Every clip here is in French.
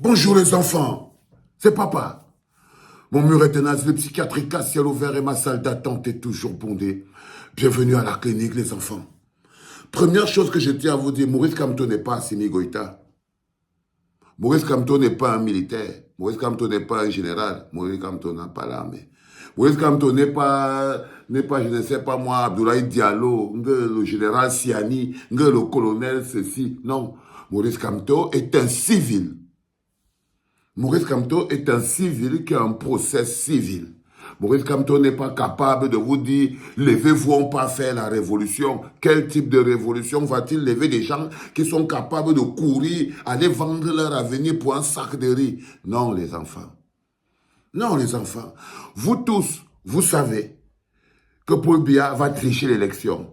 Bonjour les enfants, c'est papa. Mon mur est tenace, le psychiatrique à ciel ouvert et ma salle d'attente est toujours bondée. Bienvenue à la clinique les enfants. Première chose que je tiens à vous dire, Maurice Kamto n'est pas Assimi Goïta. Maurice Kamto n'est pas un militaire. Maurice Kamto n'est pas un général. Maurice Kamto n'a pas l'armée. Maurice Kamto n'est pas, je ne sais pas moi, Abdoulaye Diallo, le général Siani, le colonel ceci. Non, Maurice Kamto est un civil. Maurice Kamto est un civil qui a un procès civil. Maurice Kamto n'est pas capable de vous dire « Levez-vous, on pas faire la révolution ». Quel type de révolution va-t-il lever des gens qui sont capables de courir, aller vendre leur avenir pour un sac de riz? Non, les enfants. Non, les enfants. Vous tous, vous savez que Paul Biya va tricher l'élection.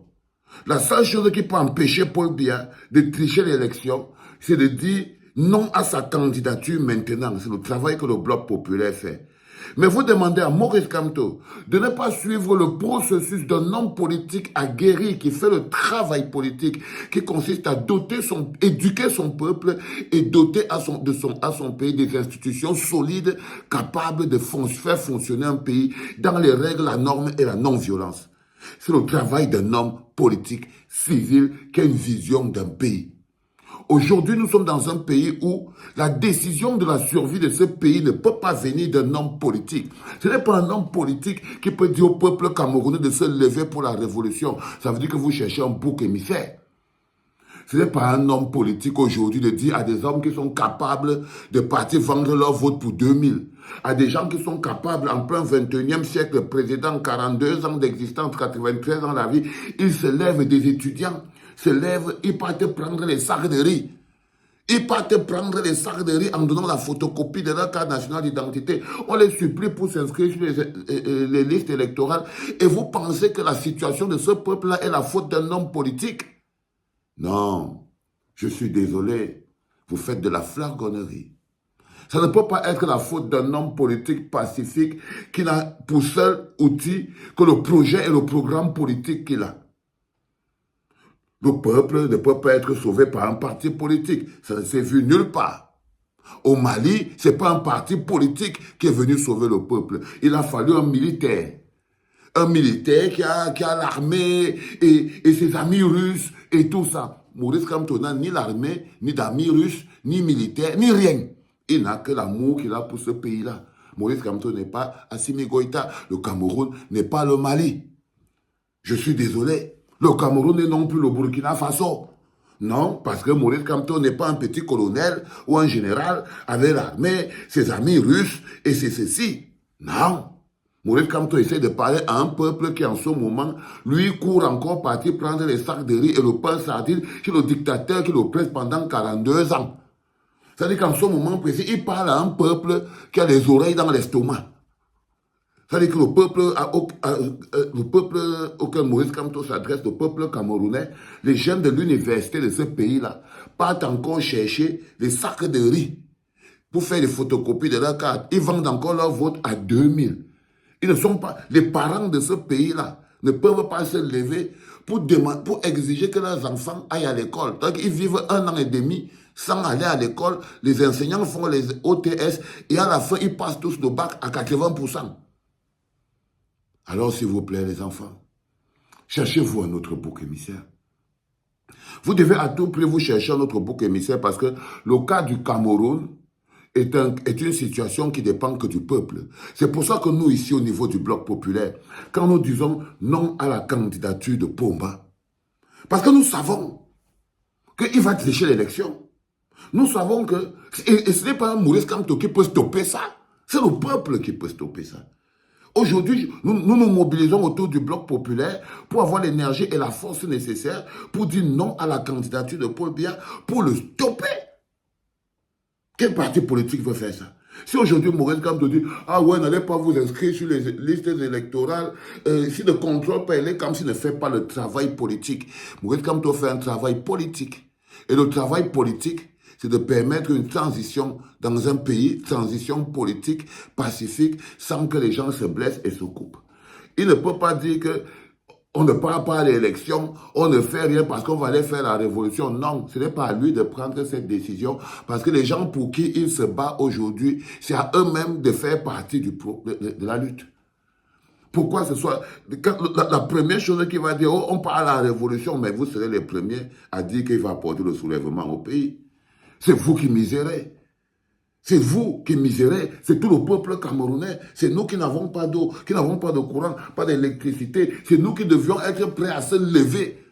La seule chose qui peut empêcher Paul Biya de tricher l'élection, c'est de dire non à sa candidature maintenant. C'est le travail que le Bloc populaire fait. Mais vous demandez à Maurice Kamto de ne pas suivre le processus d'un homme politique aguerri qui fait le travail politique, qui consiste à éduquer son peuple et doter à son pays des institutions solides, capables de faire fonctionner un pays dans les règles, la norme et la non-violence. C'est le travail d'un homme politique, civil, qui a une vision d'un pays. Aujourd'hui, nous sommes dans un pays où la décision de la survie de ce pays ne peut pas venir d'un homme politique. Ce n'est pas un homme politique qui peut dire au peuple camerounais de se lever pour la révolution. Ça veut dire que vous cherchez un bouc émissaire. Ce n'est pas un homme politique aujourd'hui de dire à des hommes qui sont capables de partir vendre leur vote pour 2000, à des gens qui sont capables, en plein 21e siècle, président, 42 ans d'existence, 93 ans de la vie, ils se lèvent, des étudiants se lèvent, ils partent prendre les sacs de riz. Ils partent prendre les sacs de riz en donnant la photocopie de leur carte nationale d'identité. On les supplie pour s'inscrire sur les listes électorales. Et vous pensez que la situation de ce peuple-là est la faute d'un homme politique? Non, je suis désolé, vous faites de la flagornerie. Ça ne peut pas être la faute d'un homme politique pacifique qui n'a pour seul outil que le projet et le programme politique qu'il a. Le peuple ne peut pas être sauvé par un parti politique, ça ne s'est vu nulle part. Au Mali, ce n'est pas un parti politique qui est venu sauver le peuple, il a fallu un militaire. Un militaire qui a l'armée et ses amis russes et tout ça. Maurice Kamto n'a ni l'armée, ni d'amis russes, ni militaires, ni rien. Il n'a que l'amour qu'il a pour ce pays-là. Maurice Kamto n'est pas Assimi Goïta. Le Cameroun n'est pas le Mali. Je suis désolé. Le Cameroun n'est non plus le Burkina Faso. Non, parce que Maurice Kamto n'est pas un petit colonel ou un général avec l'armée, ses amis russes et c'est ceci. Non. Maurice Kamto essaie de parler à un peuple qui en ce moment, lui, court encore partir prendre les sacs de riz et le pain sardine chez le dictateur qui le presse pendant 42 ans. C'est-à-dire qu'en ce moment précis, il parle à un peuple qui a les oreilles dans l'estomac. C'est-à-dire que le peuple auquel Maurice Kamto s'adresse, le peuple camerounais, les jeunes de l'université de ce pays-là, partent encore chercher les sacs de riz pour faire des photocopies de leur carte. Ils vendent encore leur vote à 2000. Ils ne sont pas, les parents de ce pays-là ne peuvent pas se lever pour exiger que leurs enfants aillent à l'école. Donc ils vivent 1 an et demi sans aller à l'école. Les enseignants font les OTS et à la fin, ils passent tous le bac à 80%. Alors, s'il vous plaît, les enfants, cherchez-vous un autre bouc émissaire. Vous devez à tout prix vous chercher un autre bouc émissaire parce que le cas du Cameroun est une situation qui dépend que du peuple. C'est pour ça que nous, ici, au niveau du Bloc populaire, quand nous disons non à la candidature de Pomba, parce que nous savons qu'il va tricher l'élection. Nous savons que... Et ce n'est pas Maurice Kamto qui peut stopper ça. C'est le peuple qui peut stopper ça. Aujourd'hui, nous mobilisons autour du Bloc populaire pour avoir l'énergie et la force nécessaires pour dire non à la candidature de Paul Biya, pour le stopper. Quel parti politique veut faire ça? Si aujourd'hui Maurice Kamto dit « Ah ouais, n'allez pas vous inscrire sur les listes électorales, si le contrôle peut aller comme s'il ne fait pas le travail politique. » Maurice Kamto fait un travail politique. Et le travail politique, c'est de permettre une transition dans un pays, transition politique, pacifique, sans que les gens se blessent et se coupent. Il ne peut pas dire que On ne part pas à l'élection, on ne fait rien parce qu'on va aller faire la révolution. Non, ce n'est pas à lui de prendre cette décision parce que les gens pour qui il se bat aujourd'hui, c'est à eux-mêmes de faire partie de la lutte. Pourquoi ce soit... La première chose qu'il va dire, oh, on parle à la révolution, mais vous serez les premiers à dire qu'il va apporter le soulèvement au pays. C'est vous qui misérez. C'est vous qui misérez, c'est tout le peuple camerounais. C'est nous qui n'avons pas d'eau, qui n'avons pas de courant, pas d'électricité. C'est nous qui devions être prêts à se lever.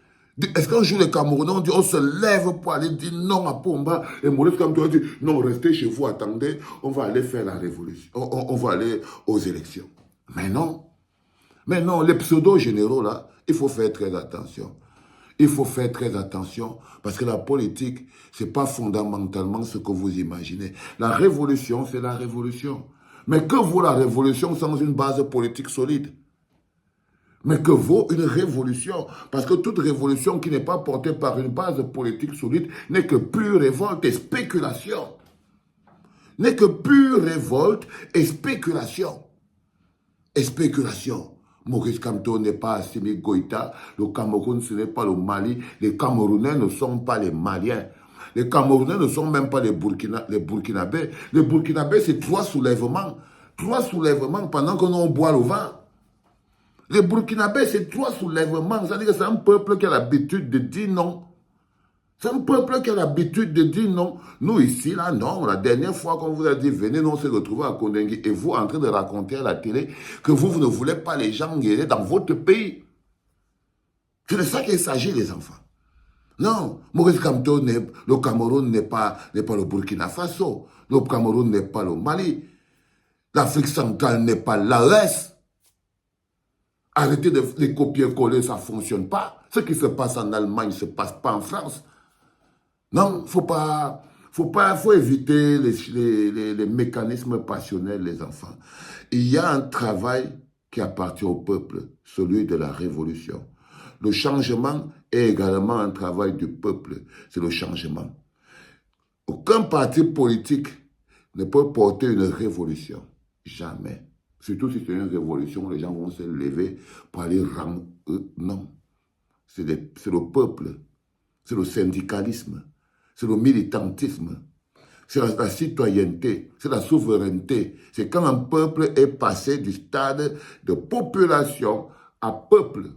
Est-ce qu'un jour les Camerounais ont dit on se lève pour aller dire non à Pomba et Maurice Kamto a dit non, restez chez vous, attendez, on va aller faire la révolution, on va aller aux élections. Mais non. Mais non, les pseudo-généraux là, il faut faire très attention. Il faut faire très attention parce que la politique, ce n'est pas fondamentalement ce que vous imaginez. La révolution, c'est la révolution. Mais que vaut la révolution sans une base politique solide? Mais que vaut une révolution? Parce que toute révolution qui n'est pas portée par une base politique solide n'est que pure révolte et spéculation. N'est que pure révolte et spéculation. Et spéculation. Maurice Kamto n'est pas Assimi Goïta, le Cameroun ce n'est pas le Mali, les Camerounais ne sont pas les Maliens, les Camerounais ne sont même pas les Burkinabés. Les Burkinabés c'est 3 soulèvements pendant que nous on boit le vin. Les Burkinabés c'est 3 soulèvements, c'est-à-dire que c'est un peuple qui a l'habitude de dire non. C'est un peuple qui a l'habitude de dire non. Nous ici, là, non. La dernière fois qu'on vous a dit, venez, nous on s'est retrouvés à Kondengui et vous en train de raconter à la télé que vous ne voulez pas les gens guérir dans votre pays. C'est de ça qu'il s'agit, les enfants. Non, Maurice Kamto, le Cameroun n'est pas le Burkina Faso. Le Cameroun n'est pas le Mali. L'Afrique centrale n'est pas l'AES. Arrêtez de les copier-coller, ça ne fonctionne pas. Ce qui se passe en Allemagne ne se passe pas en France. Non, faut éviter les mécanismes passionnels, les enfants. Il y a un travail qui appartient au peuple, celui de la révolution. Le changement est également un travail du peuple, c'est le changement. Aucun parti politique ne peut porter une révolution, jamais. Surtout si c'est une révolution, les gens vont se lever pour aller rendre... Non, c'est le peuple, c'est le syndicalisme. C'est le militantisme, c'est la citoyenneté, c'est la souveraineté. C'est quand un peuple est passé du stade de population à peuple.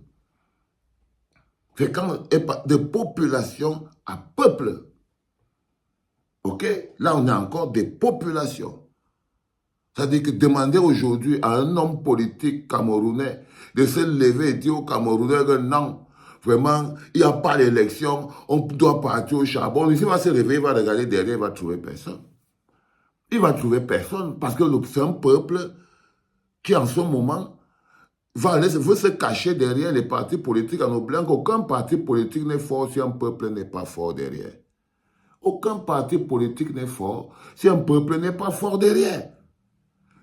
C'est quand de population à peuple. Ok? Là, on a encore des populations. C'est-à-dire que demander aujourd'hui à un homme politique camerounais de se lever et dire aux Camerounais que non, vraiment, il n'y a pas d'élection, on doit partir au charbon. Ici, il va se réveiller, il va regarder derrière, il va trouver personne. Il va trouver personne parce que c'est un peuple qui, en ce moment, veut se cacher derrière les partis politiques en oubliant qu'aucun parti politique n'est fort si un peuple n'est pas fort derrière. Aucun parti politique n'est fort si un peuple n'est pas fort derrière.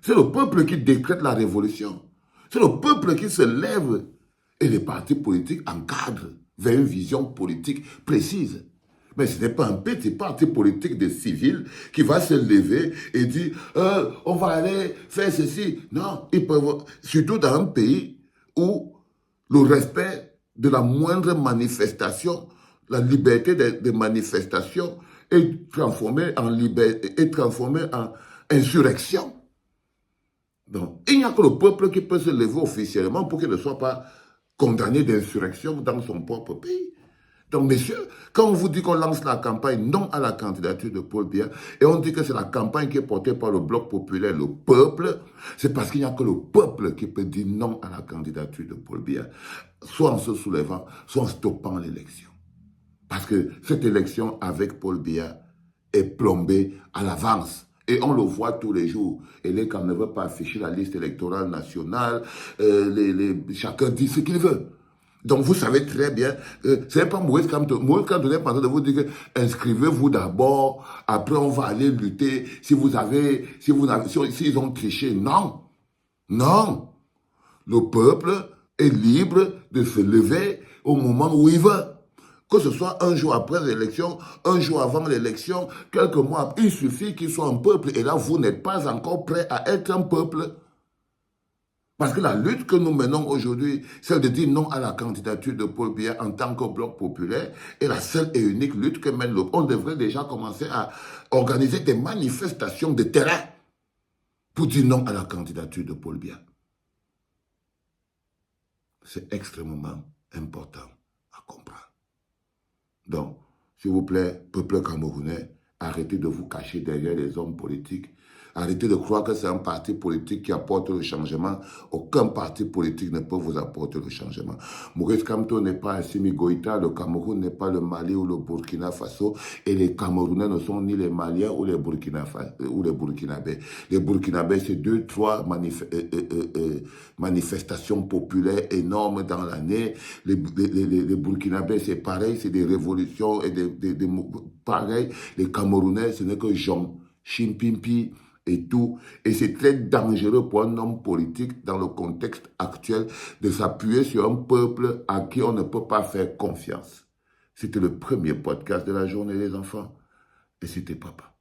C'est le peuple qui décrète la révolution. C'est le peuple qui se lève. Et les partis politiques encadrent vers une vision politique précise. Mais ce n'est pas un petit parti politique de civils qui va se lever et dire on va aller faire ceci. Non, ils peuvent, surtout dans un pays où le respect de la moindre manifestation, la liberté de manifestation est transformée en insurrection. Donc, il n'y a que le peuple qui peut se lever officiellement pour qu'il ne soit pas condamné d'insurrection dans son propre pays. Donc, messieurs, quand on vous dit qu'on lance la campagne non à la candidature de Paul Biya, et on dit que c'est la campagne qui est portée par le Bloc populaire, le peuple, c'est parce qu'il n'y a que le peuple qui peut dire non à la candidature de Paul Biya, soit en se soulevant, soit en stoppant l'élection. Parce que cette élection avec Paul Biya est plombée à l'avance. Et on le voit tous les jours. Et les quand ne veut pas afficher la liste électorale nationale, chacun dit ce qu'il veut. Donc vous savez très bien, c'est pas Maurice Kamto. Maurice Kamto n'est pas en train de vous dire que inscrivez-vous d'abord, après on va aller lutter s'ils ont triché. Non. Non. Le peuple est libre de se lever au moment où il veut. Que ce soit un jour après l'élection, un jour avant l'élection, quelques mois après, il suffit qu'il soit un peuple. Et là, vous n'êtes pas encore prêt à être un peuple. Parce que la lutte que nous menons aujourd'hui, celle de dire non à la candidature de Paul Biya en tant que bloc populaire, est la seule et unique lutte que mène le... On devrait déjà commencer à organiser des manifestations de terrain pour dire non à la candidature de Paul Biya. C'est extrêmement important à comprendre. Donc, s'il vous plaît, peuple camerounais, arrêtez de vous cacher derrière les hommes politiques. Arrêtez de croire que c'est un parti politique qui apporte le changement. Aucun parti politique ne peut vous apporter le changement. Maurice Kamto n'est pas un Assimi Goïta, le Cameroun n'est pas le Mali ou le Burkina Faso, et les Camerounais ne sont ni les Maliens ou les Burkinabés. Les Burkinabés, c'est 2-3 manifestations populaires énormes dans l'année. Les Burkinabés, c'est pareil, c'est des révolutions et pareil. Les Camerounais, ce n'est que Jean Chimpimpi et tout. Et c'est très dangereux pour un homme politique dans le contexte actuel de s'appuyer sur un peuple à qui on ne peut pas faire confiance. C'était le premier podcast de la journée, les enfants. Et c'était papa.